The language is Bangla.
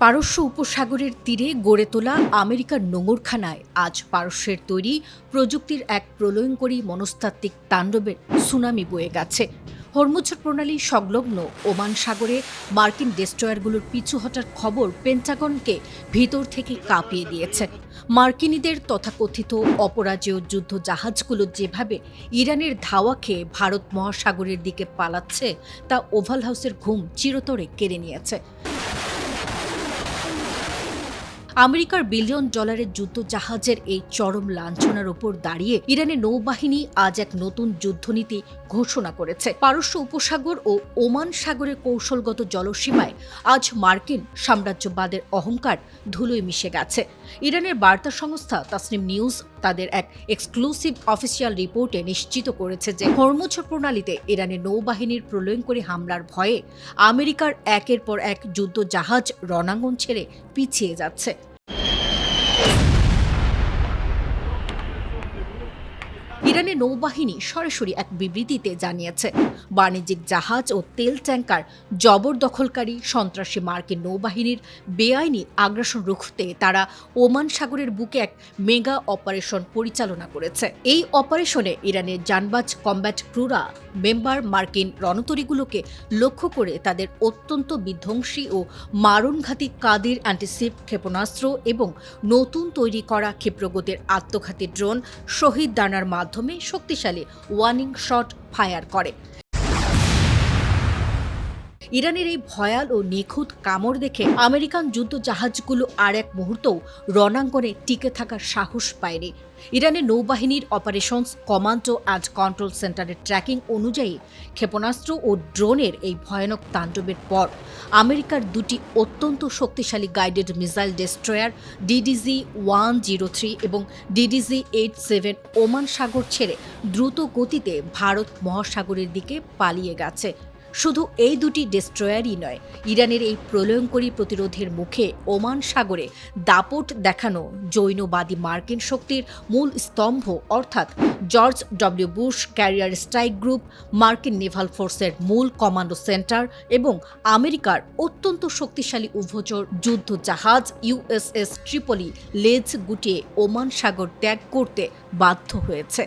পারস্য উপসাগরের তীরে গড়ে তোলা আমেরিকার নোঙরখানায় আজ পারস্যের তৈরি প্রযুক্তির এক প্রলয়ঙ্করী মনস্তাত্ত্বিক তাণ্ডবের সুনামি বয়ে গেছে। হরমুজ প্রণালী সংলগ্ন ওমান সাগরে মার্কিন ডেস্ট্রয়ারগুলোর পিছু হটার খবর পেন্টাগনকে ভিতর থেকে কাঁপিয়ে দিয়েছে। মার্কিনীদের তথাকথিত অপরাজেয় যুদ্ধ জাহাজগুলো যেভাবে ইরানের ধাওয়া খেয়ে ভারত মহাসাগরের দিকে পালাচ্ছে তা ওভাল হাউসের ঘুম চিরতরে কেড়ে নিয়েছে। আমেরিকার বিলিয়ন ডলারের যুদ্ধ জাহাজের এই চরম লাঞ্ছনার উপর দাঁড়িয়ে ইরানের নৌবাহিনী আজ এক নতুন যুদ্ধনীতি ঘোষণা করেছে। পারস্য উপসাগর ও ওমান সাগরের কৌশলগত জলসীমায় আজ মার্কিন সাম্রাজ্যবাদের অহংকার ধুলোয় মিশে গেছে। ইরানের বার্তা সংস্থা তাসনিম নিউজ তাদের এক এক্সক্লুসিভ অফিসিয়াল রিপোর্টে নিশ্চিত করেছে যে হরমুজ প্রণালীতে ইরানের নৌবাহিনীর প্রলয়ঙ্করী হামলার ভয়ে আমেরিকার একের পর এক যুদ্ধ জাহাজ রণাঙ্গন ছেড়ে পিছিয়ে যাচ্ছে। ইরানের নৌবাহিনী সরাসরি এক বিবৃতিতে জানিয়েছে, বাণিজ্যিক জাহাজ ও তেল ট্যাঙ্কার জবরদখলকারী সন্ত্রাসী মার্কিন নৌবাহিনীর বেআইনি আগ্রাসন রুখতে তারা ওমান সাগরের বুকে এক মেগা অপারেশন পরিচালনা করেছে। এই অপারেশনে ইরানের জানবাজ কমব্যাট ক্রুরা মেম্বার মার্কিন রণতরীগুলোকে লক্ষ্য করে তাদের অত্যন্ত বিধ্বংসী ও মারণঘাতী কাদির অ্যান্টিশিপ ক্ষেপণাস্ত্র এবং নতুন তৈরি করা ক্ষিপ্রগতির আত্মঘাতী ড্রোন শহীদ ডানার মাধ্যমে শক্তিশালী ওয়ার্নিং শট ফায়ার করে। ইরানের এই ভয়াল ও নিখুঁত কামড় দেখে আমেরিকান যুদ্ধ জাহাজগুলো আর এক মুহূর্তও রণাঙ্গনে টিকে থাকার সাহস পায়নি। ইরানের নৌবাহিনীর অপারেশনস কমান্ডো অ্যান্ড কন্ট্রোল সেন্টারের ট্র্যাকিং অনুযায়ী ক্ষেপণাস্ত্র ও ড্রোনের এই ভয়ানক তাণ্ডবের পর আমেরিকার দুটি অত্যন্ত শক্তিশালী গাইডেড মিসাইল ডেস্ট্রয়ার DDG-103 এবং DDG-87 ওমান সাগর ছেড়ে দ্রুত গতিতে ভারত মহাসাগরের দিকে পালিয়ে গেছে। শুধু এই দুটি ডেস্ট্রয়ারই নয়, ইরানের এই প্রলয়ঙ্করী প্রতিরোধের মুখে ওমান সাগরে দাপট দেখানো জৈনবাদী মার্কিন শক্তির মূল স্তম্ভ অর্থাৎ George W Bush career strike group, মার্কিন নেভাল ফোর্সের মূল কমান্ডো সেন্টার এবং আমেরিকার অত্যন্ত শক্তিশালী উভচর যুদ্ধ জাহাজ USS ট্রিপলি লেজ গুটিয়ে ওমান সাগর ত্যাগ করতে বাধ্য হয়েছে।